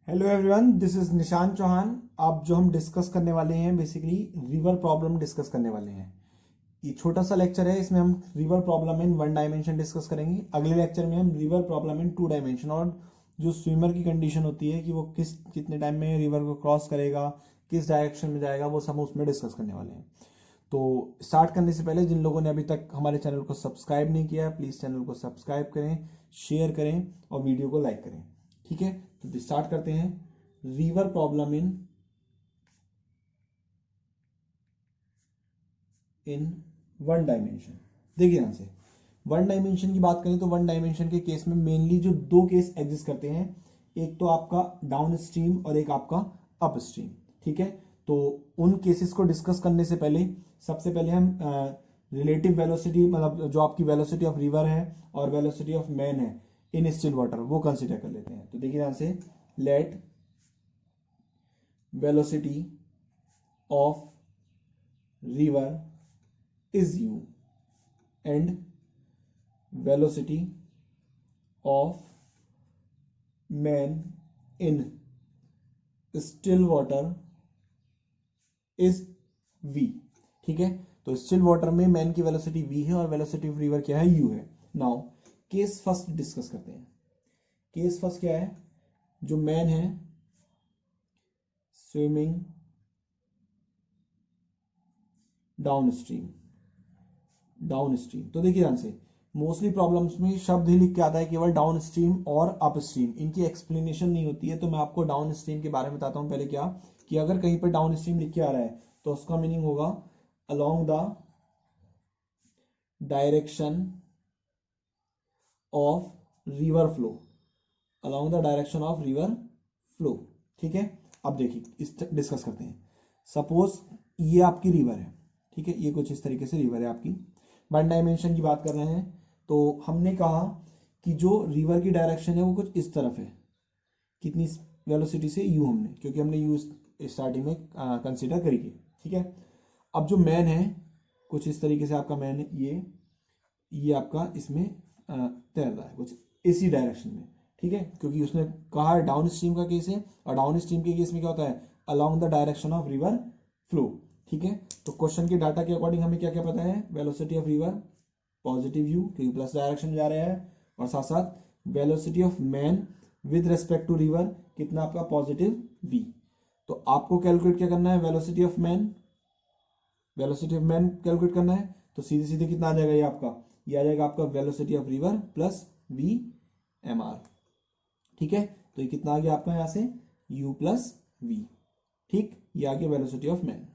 Hello everyone, this is Nishant Chauhan. अब जो हम डिस्कस करने वाले हैं बेसिकली रिवर प्रॉब्लम डिस्कस करने वाले हैं। ये छोटा सा लेक्चर है, इसमें हम river problem in one dimension discuss करेंगे। अगले लेक्चर में हम river problem in two dimension और जो स्विमर की कंडीशन होती है कि वो कितने टाइम में रिवर को क्रॉस करेगा, किस डायरेक्शन में जाएगा, वो सब उसमें डिस्कस करने वाले हैं। तो स्टार्ट करने से पहले जिन लोगों ने अभी तक हमारे चैनल को सब्सक्राइब नहीं किया है, प्लीज़ चैनल को सब्सक्राइब करें, शेयर करें और वीडियो को लाइक करें। ठीक है, तो स्टार्ट करते हैं। River problem in one dimension. देखिए ध्यान से, वन डायमेंशन की बात करें तो वन डायमेंशन के केस में मेनली जो दो केस एग्जिस्ट करते हैं, एक तो आपका डाउन स्ट्रीम और एक आपका अप स्ट्रीम। ठीक है, तो उन केसेस को डिस्कस करने से पहले सबसे पहले हम रिलेटिव वेलोसिटी, मतलब जो आपकी वेलोसिटी ऑफ रिवर है और वेलोसिटी ऑफ मैन है इन स्टिल वाटर, वो कंसिडर कर लेते हैं। तो देखिए ध्यान से, let velocity of river is u and velocity of man in still water is v। ठीक है, तो स्टिल वाटर में मैन की वेलोसिटी v है और वेलोसिटी ऑफ रिवर क्या है, u है। नाउ केस फर्स्ट डिस्कस करते हैं। केस फर्स्ट क्या है, जो मैन है swimming down stream. Down stream तो देखिए ध्यान से, मोस्टली प्रॉब्लम्स में शब्द ही लिख के आता है केवल डाउन स्ट्रीम और अप स्ट्रीम, इनकी एक्सप्लेनेशन नहीं होती है। तो मैं आपको डाउन स्ट्रीम के बारे में बताता हूं। पहले क्या कि अगर कहीं पर डाउन स्ट्रीम लिख के आ रहा है तो उसका मीनिंग होगा along the direction of river flow. Along the direction of river flow. ठीक है, अब देखिए डिस्कस करते हैं। सपोज ये आपकी रिवर है, ठीक है, ये कुछ इस तरीके से रिवर है आपकी। वन डायमेंशन की बात कर रहे हैं तो हमने कहा कि जो रिवर की डायरेक्शन है वो कुछ इस तरफ है। कितनी वेलोसिटी से, यू, हमने क्योंकि हमने यू स्टार्टिंग में कंसिडर करी है। ठीक है, अब जो मैन है कुछ इस तरीके से आपका मैन है, ये आपका इसमें तैर रहा है कुछ इसी डायरेक्शन में। ठीक है, क्योंकि उसने कहा डाउन स्ट्रीम का केस है और डाउन स्ट्रीम के केस में क्या होता है, along the direction of river flow. ठीक है, तो क्वेश्चन के डाटा के अकॉर्डिंग हमें क्या क्या पता है, velocity of river positive u क्योंकि प्लस डायरेक्शन में जा रहा है, और साथ साथ velocity of man with respect to river कितना आपका पॉजिटिव v। तो आपको कैलकुलेट क्या करना है, velocity of man, velocity of man calculate करना है। तो सीधे सीधे कितना आ जाएगा, ये आ जाएगा आपका velocity of river plus v mr। ठीक है, तो ये कितना आ गया आपका यहां से u प्लस v। ठीक, ये आ गया वेलोसिटी ऑफ मैन।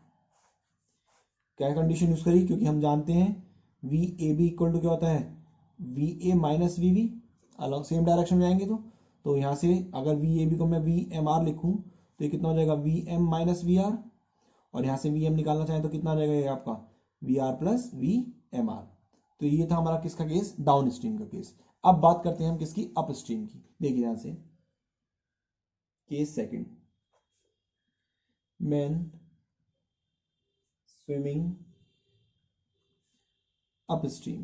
क्या कंडीशन यूज करी, क्योंकि हम जानते हैं V A B equal to क्या होता है, V A minus V B, अलग सेम डायरेक्शन में जाएंगे। तो यहां से अगर वी ए बी को मैं वी एम आर लिखूं तो ये कितना हो जाएगा, V M minus V R, और यहां से वी एम निकालना चाहें तो कितना आ जाएगा ये आपका V R plus V M R. तो ये था हमारा किसका केस, डाउन स्ट्रीम का केस। अब बात करते हैं हम किसकी, अप स्ट्रीम की। देखिए यहां से case second, man swimming upstream.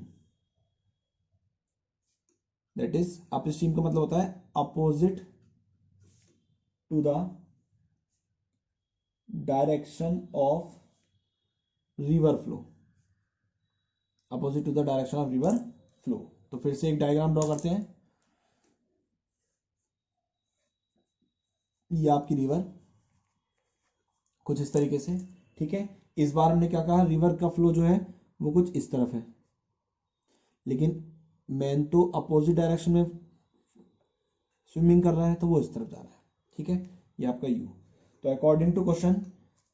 That is upstream का मतलब होता है opposite to the direction of river flow. Opposite to the direction of river flow. तो फिर से एक डायग्राम ड्रॉ करते हैं। ये आपकी रिवर कुछ इस तरीके से। ठीक है, इस बार हमने क्या कहा, रिवर का फ्लो जो है वो कुछ इस तरफ है, लेकिन मैन तो अपोजिट डायरेक्शन में स्विमिंग कर रहा है तो वो इस तरफ जा रहा है। ठीक है, ये आपका यू। तो अकॉर्डिंग टू क्वेश्चन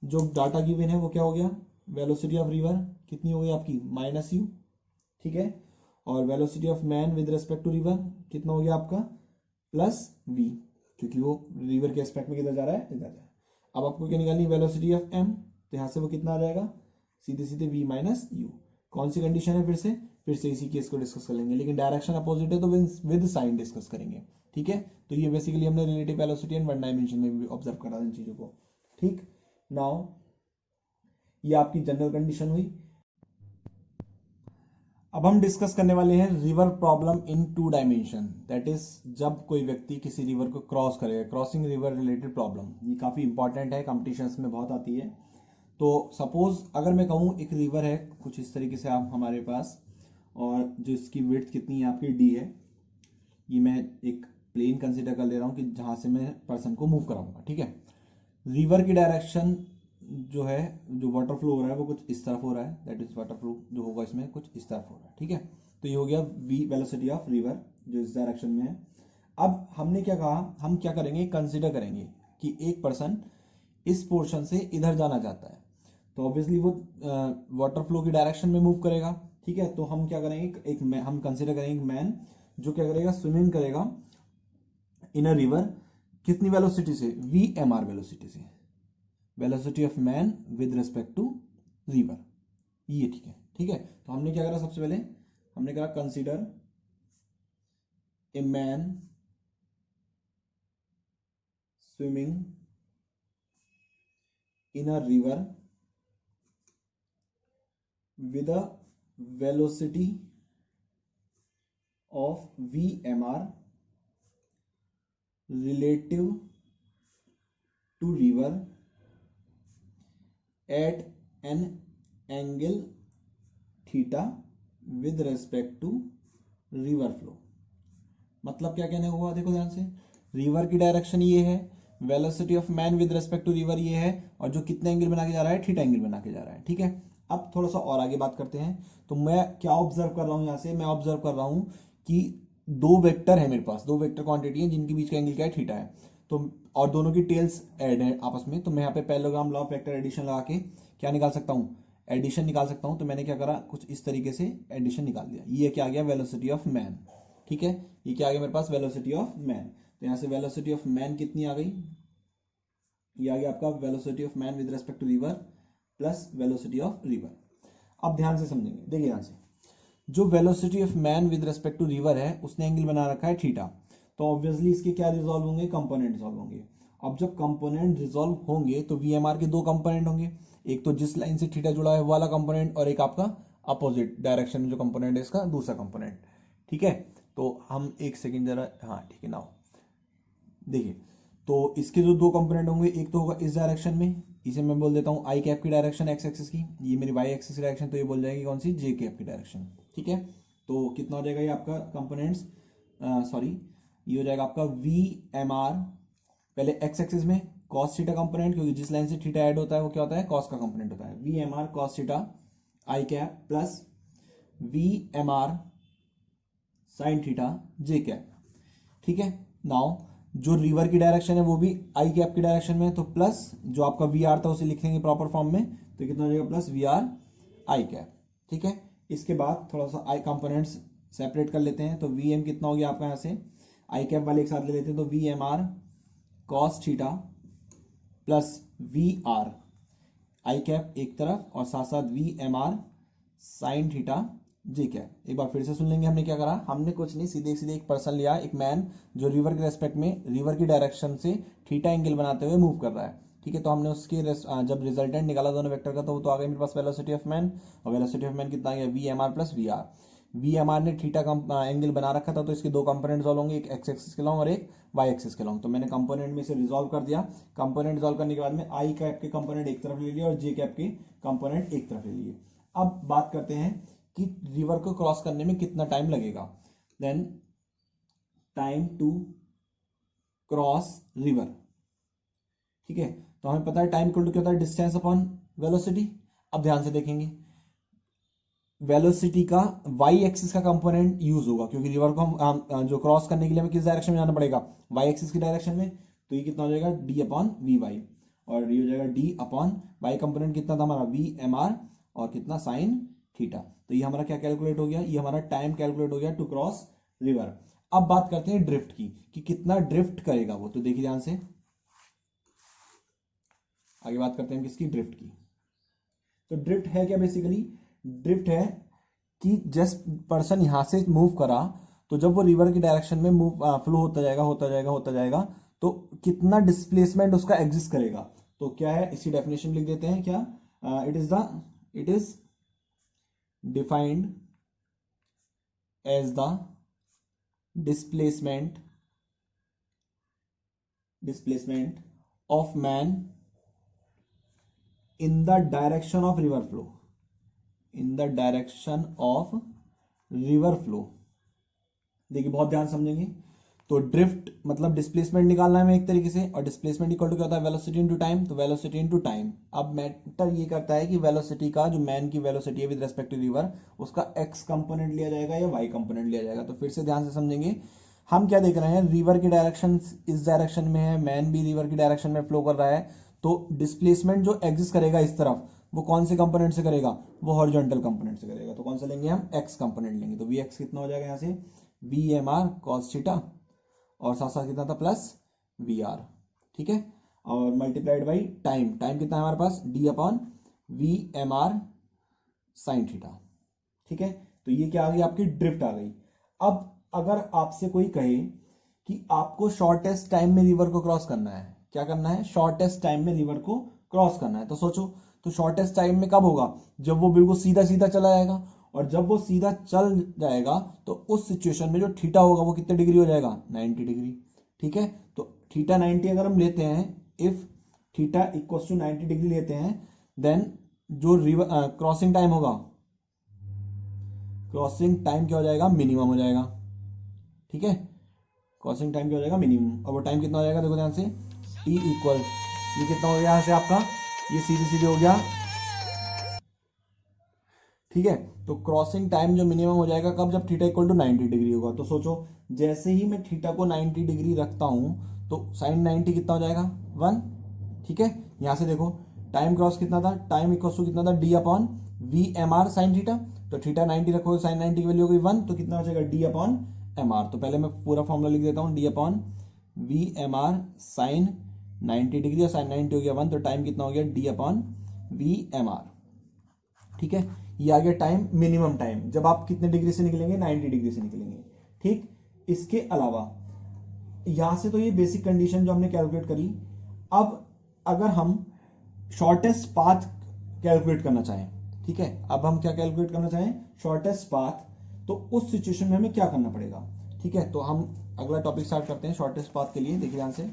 जो डाटा गिवन है वो क्या हो गया, वेलोसिटी ऑफ रिवर कितनी हो गई आपकी माइनस यू। ठीक है, और velocity of man with respect to river कितना हो गया आपका प्लस वी, क्योंकि वो रिवर के एस्पेक्ट में किधर जा रहा है, इधर जा रहा है। अब आपको क्या निकालनी, वेलोसिटी ऑफ एम, तो यहां से वो कितना आ जाएगा, सीधे सीधे वी माइनस यू। कौन सी कंडीशन है, फिर से इसी केस को डिस्कस कर लेंगे, लेकिन डायरेक्शन अपोजिट है तो विद साइन डिस्कस करेंगे। ठीक है, तो ये बेसिकली हमने relative velocity and one dimension में भी ऑब्जर्व करा इन चीजों को। ठीक, नाउ ये आपकी जनरल कंडीशन हुई। अब हम डिस्कस करने वाले हैं river problem in 2 dimension, that is जब कोई व्यक्ति किसी रिवर को क्रॉस करेगा, क्रॉसिंग रिवर रिलेटेड प्रॉब्लम। ये काफ़ी इंपॉर्टेंट है, कॉम्पिटिशन्स में बहुत आती है। तो सपोज अगर मैं कहूँ एक रिवर है कुछ इस तरीके से आप हमारे पास, और जो इसकी विड्थ कितनी है आपकी डी है, ये मैं एक प्लेन कंसिडर कर ले रहा हूँ कि जहाँ से मैं पर्सन को मूव कराऊंगा, ठीक है। रिवर की डायरेक्शन जो है, जो वाटर फ्लो हो रहा है वो कुछ इस तरफ हो रहा है, दैट इज वाटर फ्लो जो होगा इसमें कुछ इस तरफ हो रहा है, ठीक है। तो ये हो गया वी वेलोसिटी ऑफ रिवर जो इस डायरेक्शन में है। अब हमने क्या कहा, हम क्या करेंगे, कंसिडर करेंगे कि एक पर्सन इस पोर्शन से इधर जाना चाहता है, तो ऑब्वियसली वो वाटर फ्लो की डायरेक्शन में मूव करेगा, ठीक है। तो हम क्या करेंगे, हम कंसिडर करेंगे एक मैन जो क्या करेगा, स्विमिंग करेगा इन अ रिवर, कितनी वेलोसिटी से, वी एम आर वेलोसिटी से, velocity of man with respect to river, ये ठीक है, ठीक है। तो हमने क्या करा, सबसे पहले हमने कहा consider a man swimming in a river with a velocity of V M R relative to river at an angle theta with respect to river flow. मतलब क्या कहने हुआ, देखो ध्यान से, रिवर की डायरेक्शन ये है, velocity of man with respect to river ये है, और जो कितने एंगल बना के जा रहा है, थीटा एंगल बना के जा रहा है, ठीक है। अब थोड़ा सा और आगे बात करते हैं। तो मैं क्या ऑब्जर्व कर रहा हूं, यहां से मैं ऑब्जर्व कर रहा हूं कि दो वेक्टर है मेरे पास, दो वेक्टर क्वांटिटी है जिनके बीच का एंगल क्या है, थीटा है। तो और दोनों की टेल्स ऐड है आपस में, तो मैं यहाँ पे parallelogram law of vector addition लगा के क्या निकाल सकता हूँ, एडिशन निकाल सकता हूँ। तो मैंने क्या करा, कुछ इस तरीके से एडिशन निकाल दिया। ये क्या आ गया, वेलोसिटी ऑफ मैन, ठीक है। ये क्या आ गया मेरे पास, वेलोसिटी ऑफ मैन। तो यहां से वेलोसिटी ऑफ मैन कितनी आ गई, ये आ गया आपका velocity of man with respect to river plus velocity of river. अब ध्यान से समझेंगे, देखिए ध्यान से, जो velocity of man with respect to river है उसने एंगल बना रखा है थीटा, तो ऑब्वियसली इसके क्या रिजॉल्व होंगे, कंपोनेंट रिजॉल्व होंगे। अब जब कंपोनेंट रिजॉल्व होंगे तो वीएमआर के दो कंपोनेंट होंगे, एक तो जिस लाइन से थीटा जुड़ा है वो वाला कंपोनेंट, और एक आपका अपोजिट डायरेक्शन में जो कंपोनेंट है इसका दूसरा कंपोनेंट, ठीक है। तो हम एक सेकेंड जरा, हाँ ठीक है, नाउ देखिए, तो इसके जो दो कंपोनेंट होंगे, एक तो होगा इस डायरेक्शन में, इसे मैं बोल देता हूँ आई कैप की डायरेक्शन एक्स एक्सिस की, ये मेरी वाई एक्सिस की डायरेक्शन, तो ये बोल जाएगी कौन सी, जे कैप की डायरेक्शन, ठीक है। तो कितना हो जाएगा ये आपका कंपोनेंट्स, सॉरी ये हो जाएगा आपका वी एम आर, पहले एक्स एक्सिस में कॉस थीटा कंपोनेंट, क्योंकि जिस लाइन से थीटा ऐड होता है वो क्या होता है, कॉस का कंपोनेंट होता है, V M R cos theta i cap plus V M R sine theta j cap, ठीक है। नाउ जो रिवर की डायरेक्शन है वो भी आई कैप की डायरेक्शन में है, तो प्लस जो आपका वी आर था उसे लिखेंगे प्रॉपर फॉर्म में, तो कितना हो जाएगा, प्लस वी आर आई कैप, ठीक है। इसके बाद थोड़ा सा आई कंपोनेंट्स सेपरेट कर लेते हैं, तो वी एम कितना हो गया आपका, यहाँ से आई कैप वाले एक साथ ले लेते हैं, तो V M R cos theta plus V R आई कैप एक तरफ, और साथ साथ V M R sine theta G cap. एक बार फिर से सुन लेंगे, हमने क्या करा, हमने कुछ नहीं, सीधे सीधे एक पर्सन लिया, एक मैन जो रिवर के रेस्पेक्ट में रिवर की डायरेक्शन से थीटा एंगल बनाते हुए मूव कर रहा है, ठीक है। तो हमने उसके जब रिजल्टेंट निकाला दोनों वेक्टर का, तो वो तो आ गया मेरे पास वेलोसिटी ऑफ मैन, और वेलोसिटी ऑफ मैन कितना आ गया, V M R plus V R. V M R ने थीटा का एंगल बना रखा था, तो इसके दो कंपोनेंट सॉल्व होंगे, एक एक्स एक्सिस के लॉन्ग और एक वाई एक्सिस के लॉन्ग। तो मैंने कंपोनेंट में से रिजॉल्व कर दिया, कंपोनेंट रिजॉल्व करने के बाद में आई कैप के कंपोनेंट एक तरफ ले लिए और जे कैप के कंपोनेंट एक तरफ ले लिए। अब बात करते हैं कि रिवर को क्रॉस करने में कितना टाइम लगेगा, then time to cross river, ठीक है। तो हमें पता है टाइम इक्वल टू क्या होता है, डिस्टेंस अपॉन वेलोसिटी। अब ध्यान से देखेंगे, वेलोसिटी का वाई एक्सिस का कंपोनेंट यूज होगा, क्योंकि रिवर को हम जो क्रॉस करने के लिए हमें किस डायरेक्शन में जाना पड़ेगा, वाई एक्सिस की डायरेक्शन में। तो ये कितना हो जाएगा, डी अपॉन वी वाई, और ये हो जाएगा डी अपॉन वाई कंपोनेंट कितना था हमारा, वी एम आर, और कितना साइन थीटा। तो ये हमारा क्या कैलकुलेट हो गया, ये हमारा टाइम कैलकुलेट हो गया टू क्रॉस रिवर। अब बात करते हैं ड्रिफ्ट की, कि कितना ड्रिफ्ट करेगा वो। तो देखिए ध्यान से, आगे बात करते हैं किसकी, ड्रिफ्ट की। तो ड्रिफ्ट है क्या, बेसिकली ड्रिफ्ट है कि जस्ट पर्सन यहां से मूव करा, तो जब वो रिवर की डायरेक्शन में मूव फ्लो होता जाएगा होता जाएगा होता जाएगा, तो कितना डिस्प्लेसमेंट उसका एग्जिस्ट करेगा। तो क्या है, इसकी डेफिनेशन लिख देते हैं, क्या, it is defined as the displacement of man in the direction of river flow, in the direction of river flow. देखिए बहुत ध्यान समझेंगे। तो ड्रिफ्ट मतलब डिस्प्लेसमेंट निकालना है हमें एक तरीके से, और डिस्प्लेसमेंट इक्वल टू क्या होता है, वेलोसिटी इनटू टाइम। तो वेलोसिटी इनटू टाइम, अब मैटर ये करता है कि वेलोसिटी का जो मैन की वेलोसिटी है विद रेस्पेक्ट टू रिवर, उसका एक्स कंपोनेंट लिया जाएगा या वाई कंपोनेंट लिया जाएगा। तो फिर से ध्यान से समझेंगे, हम क्या देख रहे हैं, रिवर की डायरेक्शन इस डायरेक्शन में है, मैन भी रिवर की डायरेक्शन में फ्लो कर रहा है। तो डिस्प्लेसमेंट जो एग्जिस्ट करेगा इस तरफ, वो कौन से कंपोनेंट से करेगा, वो हॉरिजॉन्टल कंपोनेंट से करेगा। तो कौन सा लेंगे हम, एक्स कंपोनेंट लेंगे। तो वी एक्स कितना हो जाएगा यहाँ से, V M R cos theta, और साथ साथ कितना था प्लस वी आर, ठीक है, और मल्टीप्लाइड बाई टाइम। टाइम कितना है हमारे पास, D upon V M R sine theta, ठीक है। तो ये क्या आ गई, आपकी ड्रिफ्ट आ गई। अब अगर आपसे कोई कहे कि आपको शॉर्टेस्ट टाइम में रिवर को क्रॉस करना है, क्या करना है, शॉर्टेस्ट टाइम में रिवर को क्रॉस करना है, तो सोचो, तो शॉर्टेस्ट टाइम में कब होगा, जब वो बिल्कुल सीधा सीधा चला जाएगा। और जब वो सीधा चल जाएगा तो उस सिचुएशन में जो थीटा होगा वो कितने डिग्री हो जाएगा, 90 डिग्री, ठीक है। तो थीटा 90 अगर हम लेते हैं, if theta equals to 90 degree लेते हैं, देन जो रिवर क्रॉसिंग टाइम होगा, क्रॉसिंग टाइम क्या हो जाएगा, मिनिमम हो जाएगा, ठीक है। क्रॉसिंग टाइम क्या हो जाएगा, मिनिमम। और वो टाइम कितना हो जाएगा, देखो ध्यान से, टी इक्वल, ये कितना हो गया यहाँ से आपका, ये सीधे सीधे हो गया, ठीक है। तो क्रॉसिंग टाइम जो मिनिमम हो जाएगा कब, जब थीटा इक्वल टू 90 डिग्री होगा। तो सोचो, जैसे ही मैं थीटा को 90 डिग्री रखता हूं तो साइन 90 कितना हो जाएगा, 1, ठीक है। यहां से देखो टाइम क्रॉस कितना था, टाइम इक्वल टू कितना था, D upon V M R sine theta. तो थीटा 90 रखोगे, साइन 90 की वैल्यू हो गई 1, तो कितना हो जाएगा, डी अपॉन एम आर। तो पहले मैं पूरा फॉर्मूला लिख देता हूँ, D upon V M R sine 90 degree, और साइन 90 हो गया 1, तो टाइम कितना हो गया, D upon V M R, ठीक है। ये आ गया टाइम, मिनिमम टाइम, जब आप कितने डिग्री से निकलेंगे, 90 डिग्री से निकलेंगे, ठीक। इसके अलावा यहां से तो ये बेसिक कंडीशन जो हमने कैलकुलेट करी। अब अगर हम शॉर्टेस्ट पाथ कैलकुलेट करना चाहें, ठीक है, अब हम क्या कैलकुलेट करना चाहें, शॉर्टेस्ट पाथ, तो उस सिचुएशन में हमें क्या करना पड़ेगा, ठीक है। तो हम अगला टॉपिक स्टार्ट करते हैं शॉर्टेस्ट पाथ के लिए। देखिए ध्यान से,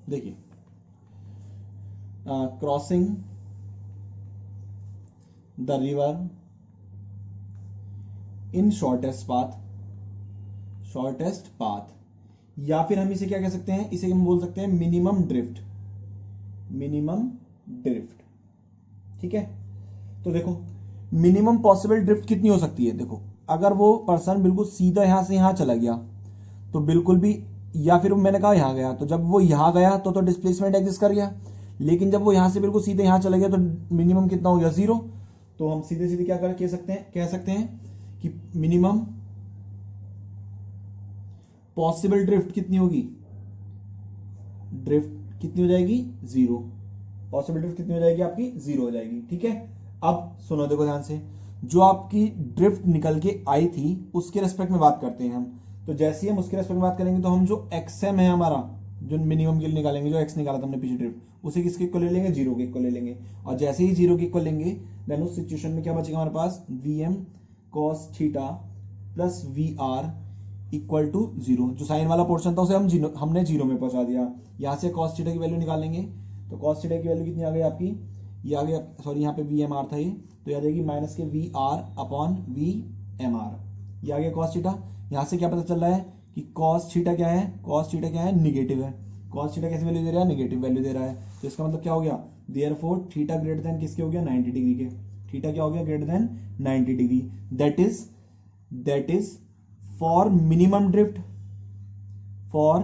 देखिए, crossing the river in shortest path, shortest path, या फिर हम इसे क्या कह सकते हैं, इसे हम बोल सकते हैं मिनिमम ड्रिफ्ट, मिनिमम ड्रिफ्ट, ठीक है। तो देखो मिनिमम पॉसिबल ड्रिफ्ट कितनी हो सकती है, देखो अगर वो पर्सन बिल्कुल सीधा यहां से यहां चला गया तो बिल्कुल भी, या फिर मैंने कहा यहां गया, तो जब वो यहां गया तो डिस्प्लेसमेंट एग्जिस्ट कर गया, लेकिन जब वो यहां से बिल्कुल सीधे यहां चला गया तो मिनिमम कितना हो गया, 0। तो हम सीधे सीधे क्या कह सकते हैं कि मिनिमम पॉसिबल ड्रिफ्ट कितनी होगी, ड्रिफ्ट कितनी हो जाएगी, 0। पॉसिबल ड्रिफ्ट कितनी हो जाएगी आपकी, 0 हो जाएगी, ठीक है। अब सुनो, देखो ध्यान से, जो आपकी ड्रिफ्ट निकल के आई थी उसके रेस्पेक्ट में बात करते हैं हम। तो जैसे ही हम उसके रेस्पेक्ट में बात करेंगे तो हम जो एक्सएम है हमारा, जो मिनिमम के लिए निकालेंगे, जो एक्स निकाला था हमने पीछे ड्रिफ्ट, उसे किसके इक्वल ले लेंगे, 0 के इक्वल ले लेंगे। और जैसे ही 0 के इक्वल लेंगे, देन उस सिचुएशन में क्या बचेगा हमारे पास, V M cos theta plus V R equal to 0। जो साइन वाला पोर्शन था उसे हमने 0 में पहुंचा दिया। यहां से कॉस थीटा की वैल्यू निकालेंगे, तो कॉस थीटा की वैल्यू कितनी आ गई आपकी, ये आ गई, सॉरी यहाँ पे वी एम आर था ये, तो ये आ जाएगी माइनस के V R upon V M R, ये आ गया कॉस थीटा। यहाँ से क्या पता चल रहा है कि कॉस थीटा क्या है, कॉस थीटा क्या है, निगेटिव है। कॉस थीटा कैसे वैल्यू दे रहा है, नेगेटिव वैल्यू दे रहा है। तो इसका मतलब क्या हो गया, देयरफॉर थीटा ग्रेटर देन किसके हो गया, 90 डिग्री के। थीटा क्या हो गया, greater than 90 degree. That is for minimum drift, for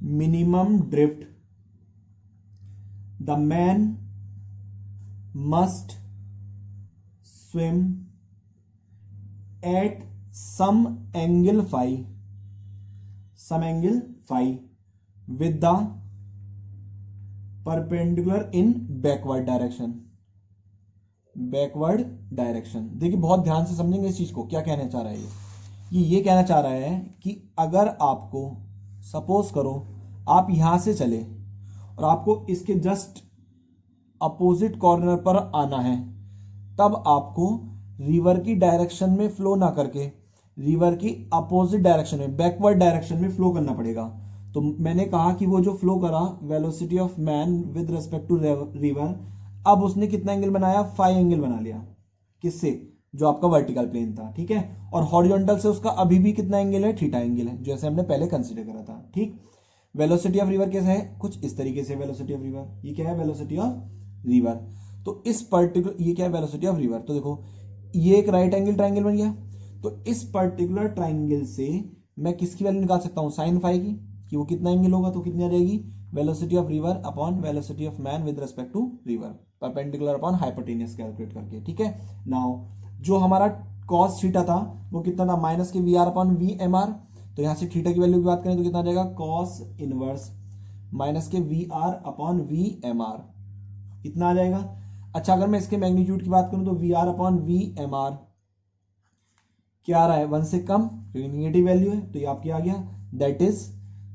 minimum drift the man must swim at some angle phi with the perpendicular in backward direction। देखिए बहुत ध्यान से समझेंगे इस चीज को, क्या कहना चाह रहा है ये कहना चाह रहा है कि अगर आपको सपोज करो आप यहां से चले और आपको इसके जस्ट अपोजिट कॉर्नर पर आना है, तब आपको रिवर की डायरेक्शन में फ्लो ना करके रिवर की अपोजिट डायरेक्शन में, बैकवर्ड डायरेक्शन में फ्लो करना पड़ेगा। तो मैंने कहा कि वो जो फ्लो करा velocity of man with respect to river, अब उसने कितना एंगल बनाया, 5 एंगल बना लिया। किससे, जो आपका वर्टिकल प्लेन था, ठीक है। और हॉरिजॉन्टल से उसका अभी भी कितना एंगल है, थीटा एंगल है, जैसे हमने पहले कंसीडर करा था, ठीक। वेलोसिटी ऑफ रिवर कैसे है, कुछ इस तरीके से वेलोसिटी ऑफ रिवर, ये क्या है वेलोसिटी ऑफ रिवर। तो इस पर्टिकुलर, ये क्या है वेलोसिटी ऑफ रिवर, तो देखो ये एक राइट एंगल ट्राइंगल बन गया। तो इस पर्टिकुलर ट्राइंगल से मैं किसकी वैल्यू निकाल सकता हूं, साइन फाई की, कि वो कितना एंगल होगा, तो कितनी आ जाएगी, velocity of river upon velocity of man with respect to river, perpendicular upon hypotenuse calculate करके, ठीक है। नाउ जो हमारा कॉस थीटा था वो कितना था, माइनस के V R upon V M R. तो यहां से थीटा की वैल्यू की बात करें तो कितना आ जाएगा, कॉस इनवर्स माइनस के V R upon V M R, इतना आ जाएगा। अच्छा, अगर मैं इसके मैग्नीट्यूड की बात करूं तो V R upon V M R क्या आ रहा है, 1 से कम, क्योंकि निगेटिव वैल्यू है, तो ये आपकी आ गया। दैट इज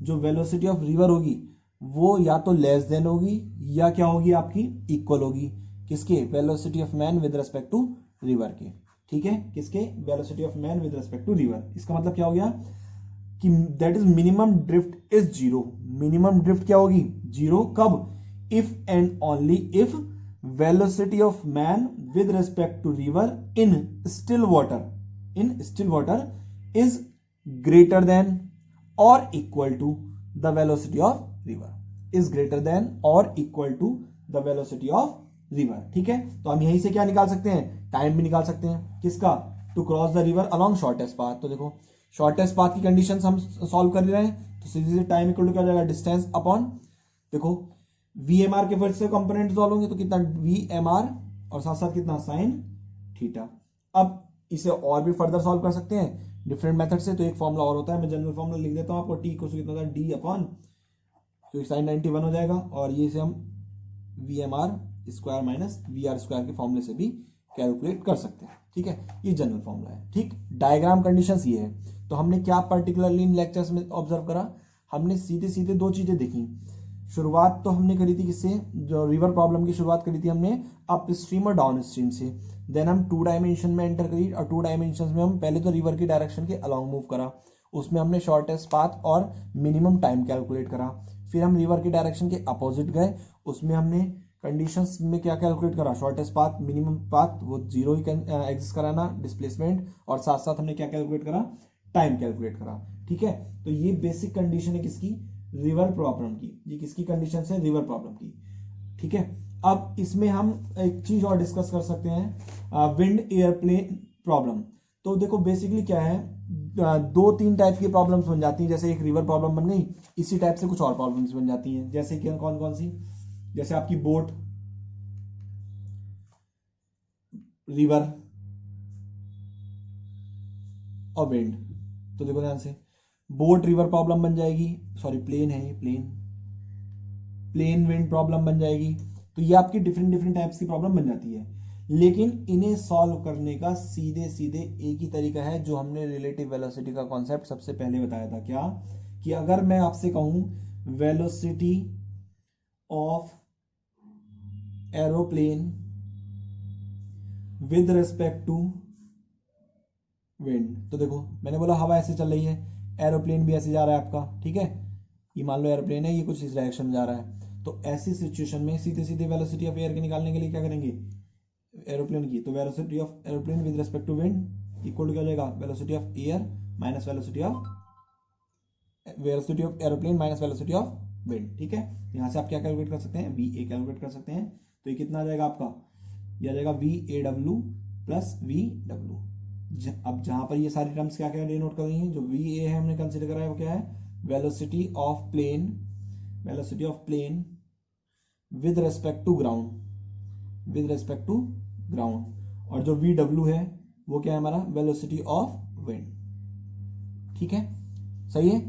जो वेलोसिटी ऑफ रिवर होगी वो या तो लेस देन होगी या क्या होगी आपकी, इक्वल होगी, किसके, velocity of man with respect to river के, ठीक है, किसके, velocity of man with respect to river. इसका मतलब क्या हो गया कि that is minimum drift is zero. Minimum drift क्या होगी, जीरो, कब, if and only if velocity of man with respect to river in still water is greater than or equal to the velocity of river, is greater than or equal to the velocity of river, ठीक है। तो हम यहीं से क्या निकाल सकते हैं, टाइम भी निकाल सकते हैं, किसका, to cross the river along shortest path. तो देखो शॉर्टेस्ट पाथ की कंडीशंस हम सॉल्व कर रहे हैं, तो सीधे से टाइम इक्वल टू क्या हो जाएगा, डिस्टेंस अपॉन, देखो वी एम आर के फिर से कंपोनेंट सॉल्व होंगे तो कितना वी एम आर और साथ साथ कितना साइन थीटा। अब इसे और भी फर्दर सॉल्व कर सकते हैं डिफरेंट मेथड से। तो एक फॉर्मूला और होता है, मैं जनरल फॉर्मूला लिख देता हूं आपको, टी इक्वल टू कितना होता है, डी अपॉन, क्योंकि साइन 91 हो जाएगा, और ये से हम V M R square minus V R square के फॉर्मूले से भी कैलकुलेट कर सकते हैं, ठीक है। ये जनरल फॉर्मूला है, ठीक। डायग्राम कंडीशंस ये है। तो हमने क्या पर्टिकुलरली इन लेक्चर्स में ऑब्जर्व करा, हमने सीधे सीधे दो चीजें देखी। शुरुआत तो हमने करी थी किससे, जो रिवर प्रॉब्लम की शुरुआत करी थी हमने अप स्ट्रीम और डाउन स्ट्रीम से। देन हम 2 डायमेंशन में एंटर करी, और 2 डायमेंशन में हम पहले तो रिवर की डायरेक्शन के अलॉन्ग मूव करा, उसमें हमने शॉर्टेस्ट पाथ और मिनिमम टाइम कैलकुलेट करा। फिर हम रिवर की डायरेक्शन के अपोजिट गए, उसमें हमने कंडीशंस में क्या कैलकुलेट करा, शॉर्टेस्ट पाथ, मिनिमम पाथ, वो जीरो ही एग्जिस्ट कराना, डिस्प्लेसमेंट, और साथ साथ हमने क्या कैलकुलेट करा, टाइम कैलकुलेट करा, ठीक है। तो ये बेसिक कंडीशन है किसकी, रिवर प्रॉब्लम की। ये किसकी कंडीशन है, रिवर प्रॉब्लम की, ठीक है। अब इसमें हम एक चीज और डिस्कस कर सकते हैं, विंड एयरप्लेन प्रॉब्लम। तो देखो बेसिकली क्या है, 2-3 टाइप की प्रॉब्लम्स बन जाती हैं। जैसे एक रिवर प्रॉब्लम बन गई, इसी टाइप से कुछ और प्रॉब्लम्स बन जाती हैं। जैसे कि कौन कौन सी, जैसे आपकी बोट, रिवर और विंड। तो देखो ध्यान से, बोट रिवर प्रॉब्लम बन जाएगी, सॉरी प्लेन है ये, प्लेन विंड प्रॉब्लम बन जाएगी। तो ये आपकी डिफरेंट डिफरेंट टाइप्स की प्रॉब्लम बन जाती है। लेकिन इन्हें सॉल्व करने का सीधे सीधे एक ही तरीका है, जो हमने रिलेटिव वेलोसिटी का कॉन्सेप्ट सबसे पहले बताया था। क्या, कि अगर मैं आपसे कहूं velocity of aeroplane with respect to wind, तो देखो मैंने बोला हवा ऐसे चल रही है, एरोप्लेन भी ऐसे जा रहा है आपका, ठीक है। ये मान लो एरोप्लेन है, ये कुछ इस डायरेक्शन में जा रहा है। तो ऐसी सिचुएशन में सीधे सीधे वेलोसिटी ऑफ एयर के निकालने के लिए क्या करेंगे, एरोप्लेन की, तो velocity of aeroplane with respect to wind equal to क्या हो जाएगा, velocity of air minus velocity of aeroplane minus velocity of wind, ठीक है। यहां से आप क्या कैलकुलेट कर सकते हैं, वी ए कैलकुलेट कर सकते हैं। तो ये कितना आ जाएगा आपका, ये आ जाएगा V A W plus V W. अब जहां पर ये सारी टर्म्स क्या क्या डिनोट कर रही हैं, जो वी ए है हमने कंसिडर करा है वो क्या है, velocity of plane with respect to ground, और जो वी डब्ल्यू है वो क्या है हमारा, वेलोसिटी ऑफ विंड, ठीक है, सही है।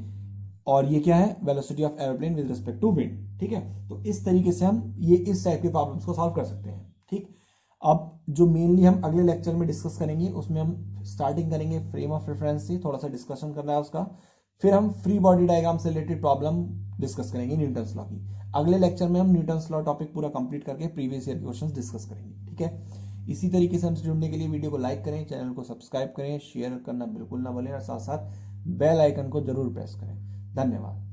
और ये क्या है, velocity of aeroplane with respect to wind, ठीक है। तो इस तरीके से हम ये इस टाइप के प्रॉब्लम्स को सॉल्व कर सकते हैं, ठीक। अब जो मेनली हम अगले लेक्चर में डिस्कस करेंगे, उसमें हम स्टार्टिंग करेंगे फ्रेम ऑफ रेफरेंस से, थोड़ा सा डिस्कशन करना है उसका। फिर हम फ्री बॉडी डायग्राम से रिलेटेड प्रॉब्लम डिस्कस करेंगे न्यूटन्स लॉ की। अगले लेक्चर में हम न्यूटन्स लॉ टॉपिक पूरा कंप्लीट करके प्रीवियस ईयर के क्वेश्चंस डिस्कस करेंगे, ठीक है। इसी तरीके से हमसे जुड़ने के लिए वीडियो को लाइक करें, चैनल को सब्सक्राइब करें, शेयर करना बिल्कुल ना भूलें और साथ साथ बेल आइकन को जरूर प्रेस करें। धन्यवाद।